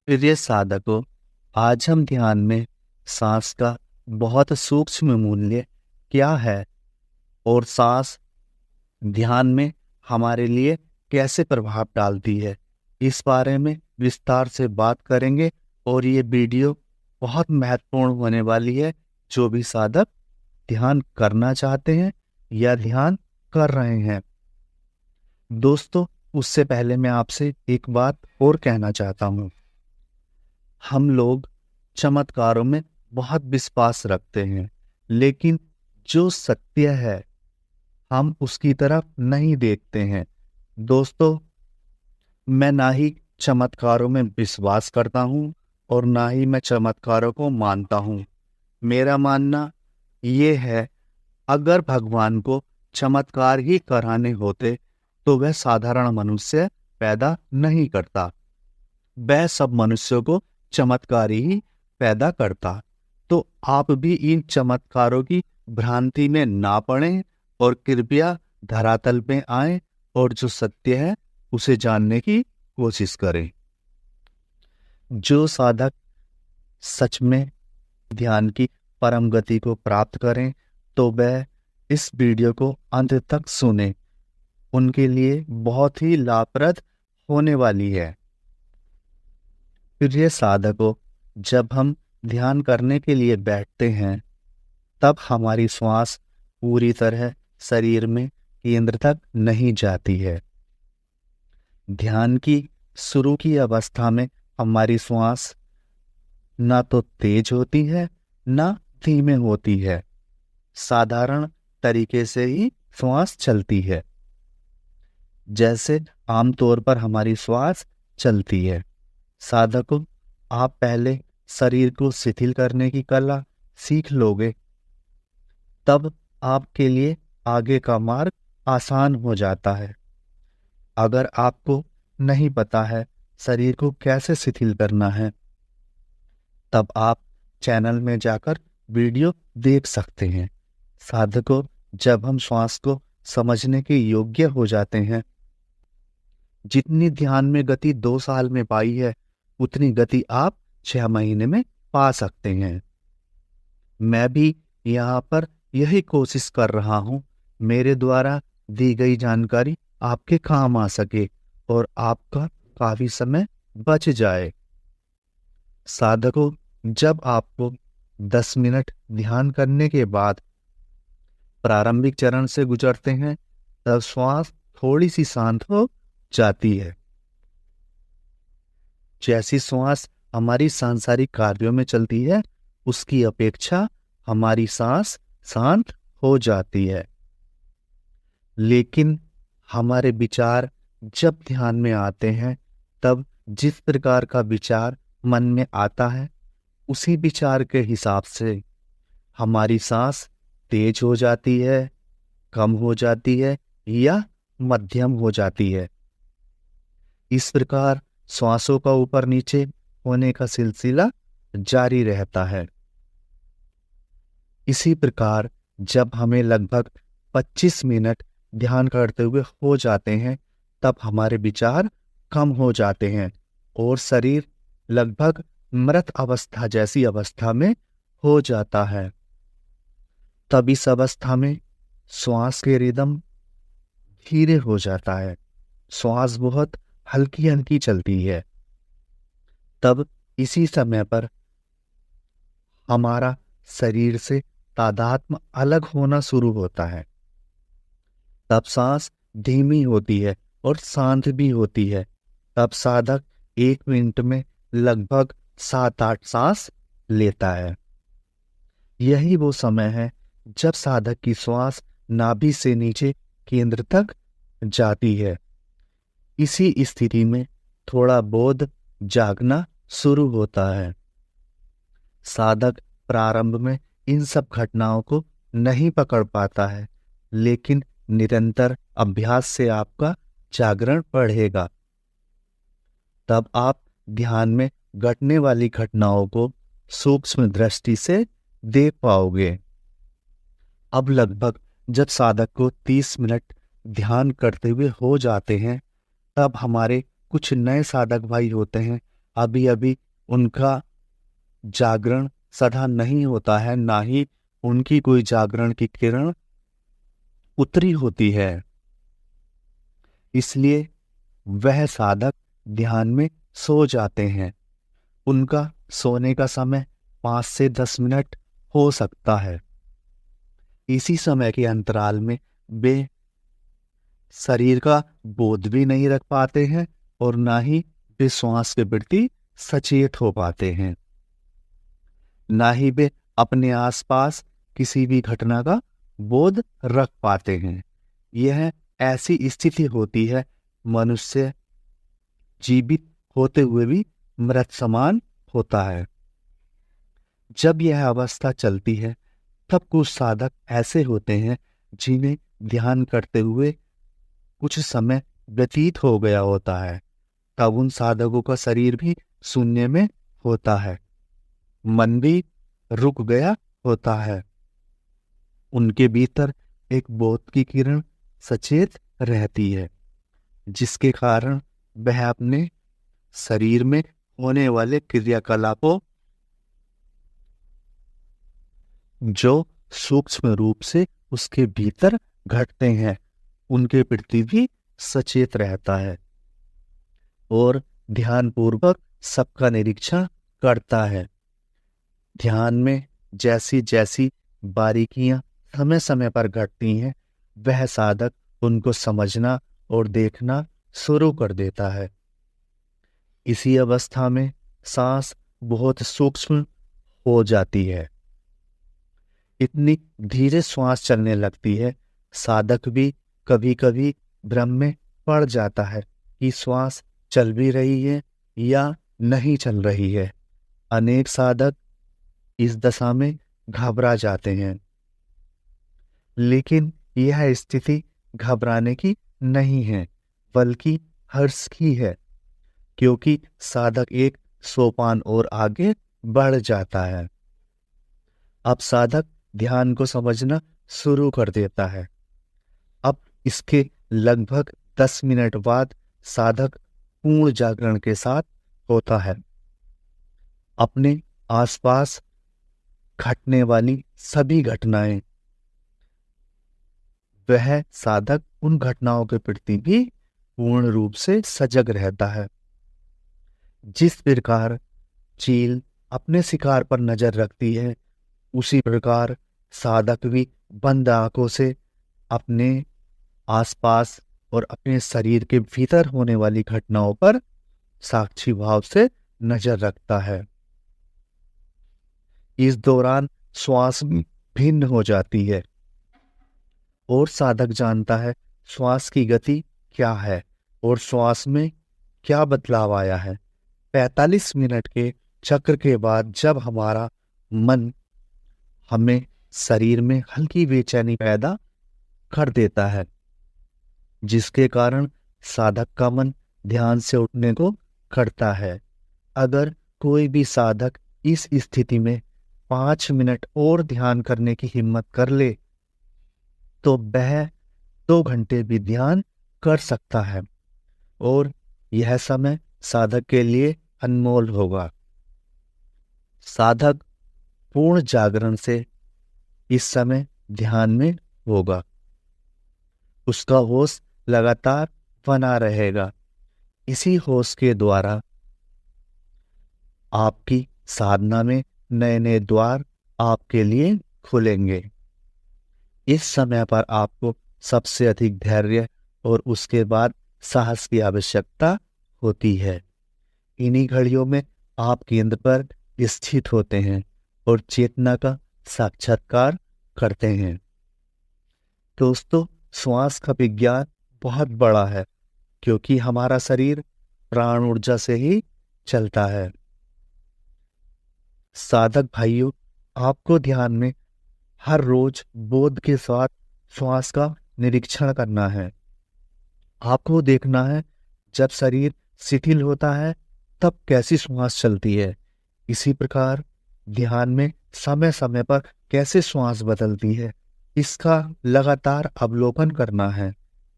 प्रिय साधकों, आज हम ध्यान में सांस का बहुत सूक्ष्म मूल्य क्या है और सांस ध्यान में हमारे लिए कैसे प्रभाव डालती है, इस बारे में विस्तार से बात करेंगे। और ये वीडियो बहुत महत्वपूर्ण होने वाली है। जो भी साधक ध्यान करना चाहते हैं या ध्यान कर रहे हैं, दोस्तों, उससे पहले मैं आपसे एक बात और कहना चाहता हूँ। हम लोग चमत्कारों में बहुत विश्वास रखते हैं, लेकिन जो सत्य है हम उसकी तरफ नहीं देखते हैं। दोस्तों, मैं ना ही चमत्कारों में विश्वास करता हूँ और ना ही मैं चमत्कारों को मानता हूँ। मेरा मानना ये है, अगर भगवान को चमत्कार ही कराने होते तो वह साधारण मनुष्य पैदा नहीं करता, वह सब मनुष्यों को चमत्कारी ही पैदा करता। तो आप भी इन चमत्कारों की भ्रांति में ना पड़ें और कृपया धरातल पे आएं और जो सत्य है उसे जानने की कोशिश करें। जो साधक सच में ध्यान की परम गति को प्राप्त करें तो वह इस वीडियो को अंत तक सुने, उनके लिए बहुत ही लाभप्रद होने वाली है। प्रिय साधकों, जब हम ध्यान करने के लिए बैठते हैं तब हमारी श्वास पूरी तरह शरीर में केंद्र तक नहीं जाती है। ध्यान की शुरू की अवस्था में हमारी श्वास ना तो तेज होती है ना धीमे होती है, साधारण तरीके से ही श्वास चलती है, जैसे आमतौर पर हमारी श्वास चलती है। साधकों, आप पहले शरीर को शिथिल करने की कला सीख लोगे, तब आपके लिए आगे का मार्ग आसान हो जाता है। अगर आपको नहीं पता है शरीर को कैसे शिथिल करना है, तब आप चैनल में जाकर वीडियो देख सकते हैं। साधकों, जब हम श्वास को समझने के योग्य हो जाते हैं, जितनी ध्यान में गति 2 साल में पाई है उतनी गति आप 6 महीने में पा सकते हैं। मैं भी यहाँ पर यही कोशिश कर रहा हूँ, मेरे द्वारा दी गई जानकारी आपके काम आ सके और आपका काफी समय बच जाए। साधकों, जब आपको 10 मिनट ध्यान करने के बाद प्रारंभिक चरण से गुजरते हैं, तब श्वास थोड़ी सी शांत हो जाती है। जैसी श्वास हमारी सांसारिक कार्यों में चलती है, उसकी अपेक्षा हमारी सांस शांत हो जाती है। लेकिन हमारे विचार जब ध्यान में आते हैं, तब जिस प्रकार का विचार मन में आता है, उसी विचार के हिसाब से हमारी सांस तेज हो जाती है, कम हो जाती है या मध्यम हो जाती है। इस प्रकार श्वासों का ऊपर नीचे होने का सिलसिला जारी रहता है। इसी प्रकार जब हमें लगभग 25 मिनट ध्यान करते हुए हो जाते हैं, तब हमारे विचार कम हो जाते हैं और शरीर लगभग मृत अवस्था जैसी अवस्था में हो जाता है। तब इस अवस्था में श्वास के रिदम धीरे हो जाता है, श्वास बहुत हल्की हल्की चलती है। तब इसी समय पर हमारा शरीर से तादात्म्य अलग होना शुरू होता है। तब सांस धीमी होती है और शांत भी होती है। तब साधक 1 मिनट में लगभग 7-8 सांस लेता है। यही वो समय है जब साधक की श्वास नाभि से नीचे केंद्र तक जाती है। इसी स्थिति में थोड़ा बोध जागना शुरू होता है। साधक प्रारंभ में इन सब घटनाओं को नहीं पकड़ पाता है, लेकिन निरंतर अभ्यास से आपका जागरण बढ़ेगा। तब आप ध्यान में घटने वाली घटनाओं को सूक्ष्म दृष्टि से देख पाओगे। अब लगभग जब साधक को 30 मिनट ध्यान करते हुए हो जाते हैं, तब हमारे कुछ नए साधक भाई होते हैं, अभी अभी उनका जागरण सधा नहीं होता है, ना ही उनकी कोई जागरण की किरण उतरी होती है। इसलिए वह साधक ध्यान में सो जाते हैं। उनका सोने का समय 5 से 10 मिनट हो सकता है। इसी समय के अंतराल में वे शरीर का बोध भी नहीं रख पाते हैं और ना ही वे श्वास के प्रति सचेत हो पाते हैं, ना ही वे अपने आसपास किसी भी घटना का बोध रख पाते हैं। यह ऐसी स्थिति होती है मनुष्य जीवित होते हुए भी मृत समान होता है। जब यह अवस्था चलती है तब कुछ साधक ऐसे होते हैं जिन्हें ध्यान करते हुए कुछ समय व्यतीत हो गया होता है। तब उन साधकों का शरीर भी शून्य में होता है, मन भी रुक गया होता है। उनके भीतर एक बोध की किरण सचेत रहती है, जिसके कारण वह अपने शरीर में होने वाले क्रियाकलापों जो सूक्ष्म रूप से उसके भीतर घटते हैं उनके प्रति भी सचेत रहता है और ध्यानपूर्वक सबका निरीक्षण करता है। ध्यान में जैसी जैसी बारीकियां समय समय पर घटती हैं, वह साधक उनको समझना और देखना शुरू कर देता है। इसी अवस्था में सांस बहुत सूक्ष्म हो जाती है। इतनी धीरे श्वास चलने लगती है, साधक भी कभी कभी भ्रम में पड़ जाता है कि श्वास चल भी रही है या नहीं चल रही है। अनेक साधक इस दशा में घबरा जाते हैं, लेकिन यह स्थिति घबराने की नहीं है, बल्कि हर्ष की है, क्योंकि साधक एक सोपान और आगे बढ़ जाता है। अब साधक ध्यान को समझना शुरू कर देता है। अब इसके लगभग 10 मिनट बाद साधक पूर्ण जागरण के साथ होता है। अपने आसपास घटने वाली सभी घटनाएं, वह साधक उन घटनाओं के प्रति भी पूर्ण रूप से सजग रहता है। जिस प्रकार चील अपने शिकार पर नजर रखती है, उसी प्रकार साधक भी बंद आंखों से अपने आसपास और अपने शरीर के भीतर होने वाली घटनाओं पर साक्षी भाव से नजर रखता है। इस दौरान श्वास भिन्न हो जाती है और साधक जानता है श्वास की गति क्या है और श्वास में क्या बदलाव आया है। 45 मिनट के चक्र के बाद जब हमारा मन हमें शरीर में हल्की बेचैनी पैदा कर देता है, जिसके कारण साधक का मन ध्यान से उठने को करता है। अगर कोई भी साधक इस स्थिति में 5 मिनट और ध्यान करने की हिम्मत कर ले तो वह 2 घंटे भी ध्यान कर सकता है और यह समय साधक के लिए अनमोल होगा। साधक पूर्ण जागरण से इस समय ध्यान में होगा, उसका होश लगातार बना रहेगा। इसी होश के द्वारा आपकी साधना में नए नए द्वार आपके लिए खुलेंगे। इस समय पर आपको सबसे अधिक धैर्य और उसके बाद साहस की आवश्यकता होती है। इन्हीं घड़ियों में आप केंद्र पर स्थित होते हैं और चेतना का साक्षात्कार करते हैं। दोस्तों, श्वास का विज्ञान बहुत बड़ा है, क्योंकि हमारा शरीर प्राण ऊर्जा से ही चलता है। साधक भाइयों, आपको ध्यान में हर रोज बोध के साथ श्वास का निरीक्षण करना है। आपको देखना है जब शरीर शिथिल होता है तब कैसी श्वास चलती है। इसी प्रकार ध्यान में समय समय पर कैसे श्वास बदलती है, इसका लगातार अवलोकन करना है।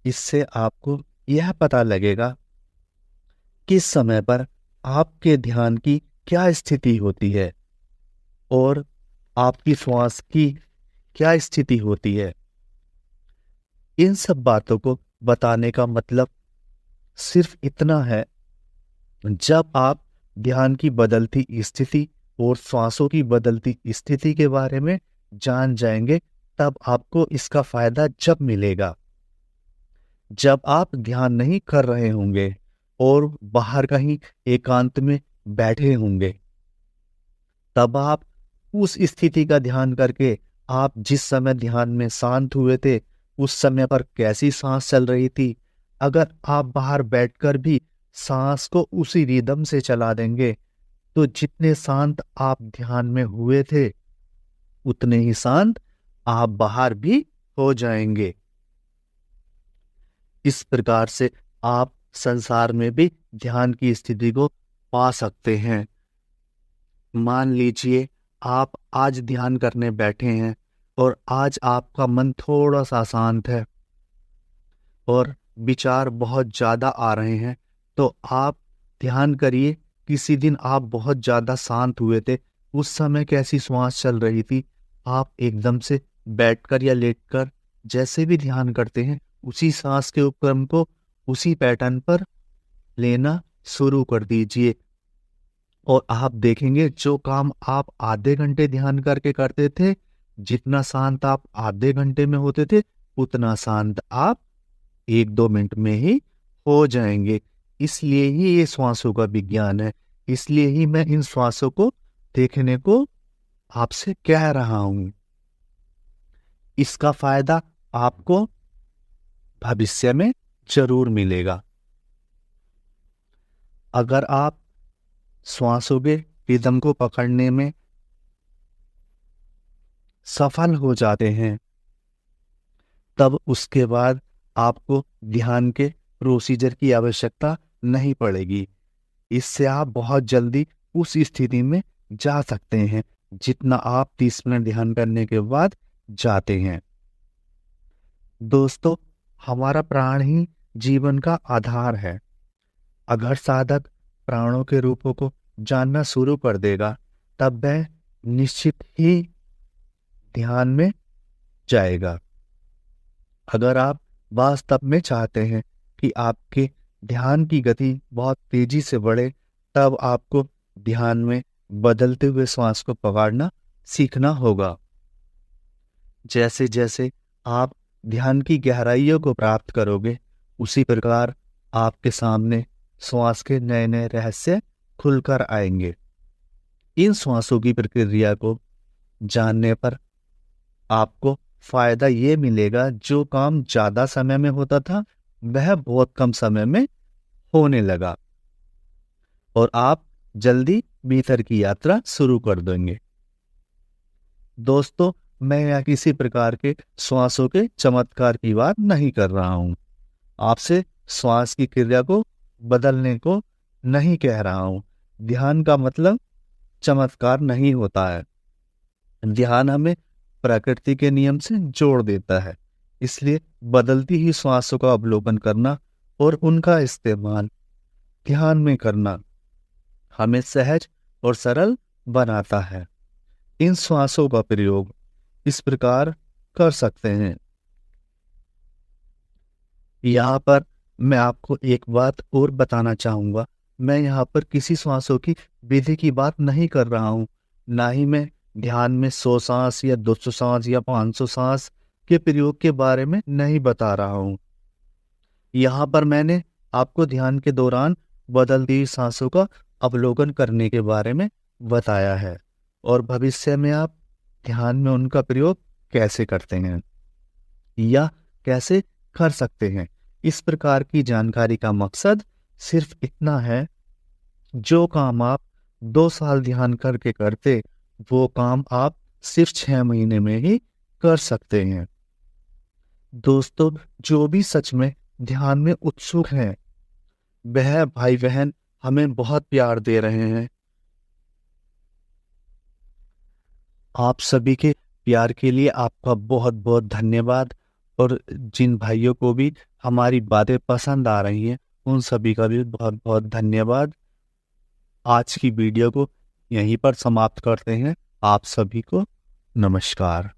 इससे आपको यह पता लगेगा किस समय पर आपके ध्यान की क्या स्थिति होती है और आपकी श्वास की क्या स्थिति होती है। इन सब बातों को बताने का मतलब सिर्फ इतना है, जब आप ध्यान की बदलती स्थिति और श्वासों की बदलती स्थिति के बारे में जान जाएंगे, तब आपको इसका फायदा जब मिलेगा जब आप ध्यान नहीं कर रहे होंगे और बाहर कहीं एकांत में बैठे होंगे। तब आप उस स्थिति का ध्यान करके आप जिस समय ध्यान में शांत हुए थे उस समय पर कैसी सांस चल रही थी, अगर आप बाहर बैठकर भी सांस को उसी रिदम से चला देंगे तो जितने शांत आप ध्यान में हुए थे उतने ही शांत आप बाहर भी हो जाएंगे। इस प्रकार से आप संसार में भी ध्यान की स्थिति को पा सकते हैं। मान लीजिए आप आज ध्यान करने बैठे हैं और आज आपका मन थोड़ा सा शांत है और विचार बहुत ज्यादा आ रहे हैं, तो आप ध्यान करिए किसी दिन आप बहुत ज्यादा शांत हुए थे, उस समय कैसी श्वास चल रही थी। आप एकदम से बैठकर या लेटकर जैसे भी ध्यान करते हैं उसी सांस के उपक्रम को उसी पैटर्न पर लेना शुरू कर दीजिए और आप देखेंगे जो काम आप आधे घंटे ध्यान करके करते थे, जितना शांत आप आधे घंटे में होते थे उतना शांत आप 1-2 मिनट में ही हो जाएंगे। इसलिए ही ये श्वासों का विज्ञान है, इसलिए ही मैं इन श्वासों को देखने को आपसे कह रहा हूं। इसका फायदा आपको भविष्य में जरूर मिलेगा। अगर आप श्वासों के रिदम को पकड़ने में सफल हो जाते हैं, तब उसके बाद आपको ध्यान के प्रोसीजर की आवश्यकता नहीं पड़ेगी। इससे आप बहुत जल्दी उस स्थिति में जा सकते हैं जितना आप 30 मिनट ध्यान करने के बाद जाते हैं। दोस्तों, हमारा प्राण ही जीवन का आधार है। अगर साधक प्राणों के रूपों को जानना शुरू कर देगा तब वह निश्चित ही ध्यान में जाएगा। अगर आप वास्तव में चाहते हैं कि आपके ध्यान की गति बहुत तेजी से बढ़े, तब आपको ध्यान में बदलते हुए श्वास को पकड़ना सीखना होगा। जैसे जैसे आप ध्यान की गहराइयों को प्राप्त करोगे, उसी प्रकार आपके सामने श्वास के नए नए रहस्य खुलकर आएंगे। इन श्वासों की प्रक्रिया को जानने पर आपको फायदा ये मिलेगा, जो काम ज्यादा समय में होता था वह बहुत कम समय में होने लगा और आप जल्दी भीतर की यात्रा शुरू कर देंगे। दोस्तों, मैं यहाँ किसी प्रकार के श्वासों के चमत्कार की बात नहीं कर रहा हूं। आपसे श्वास की क्रिया को बदलने को नहीं कह रहा हूं। ध्यान का मतलब चमत्कार नहीं होता है। ध्यान हमें प्रकृति के नियम से जोड़ देता है। इसलिए बदलती ही श्वासों का अवलोकन करना और उनका इस्तेमाल ध्यान में करना हमें सहज और सरल बनाता है। इन श्वासों का प्रयोग इस प्रकार कर सकते हैं। यहाँ पर मैं आपको एक बात और बताना चाहूंगा। मैं यहाँ पर किसी श्वासों की विधि की बात नहीं कर रहा हूँ, ना ही मैं ध्यान में 100 सांस या 200 सांस या 500 सांस के प्रयोग के बारे में नहीं बता रहा हूँ। यहाँ पर मैंने आपको ध्यान के दौरान बदलती सांसों का अवलोकन करने के बारे में बताया है और भविष्य में आप ध्यान में उनका प्रयोग कैसे करते हैं या कैसे कर सकते हैं। इस प्रकार की जानकारी का मकसद सिर्फ इतना है, जो काम आप 2 साल ध्यान करके करते, वो काम आप सिर्फ 6 महीने में ही कर सकते हैं। दोस्तों, जो भी सच में ध्यान में उत्सुक हैं, वह भाई बहन हमें बहुत प्यार दे रहे हैं। आप सभी के प्यार के लिए आपका बहुत बहुत धन्यवाद। और जिन भाइयों को भी हमारी बातें पसंद आ रही हैं, उन सभी का भी बहुत बहुत धन्यवाद। आज की वीडियो को यहीं पर समाप्त करते हैं। आप सभी को नमस्कार।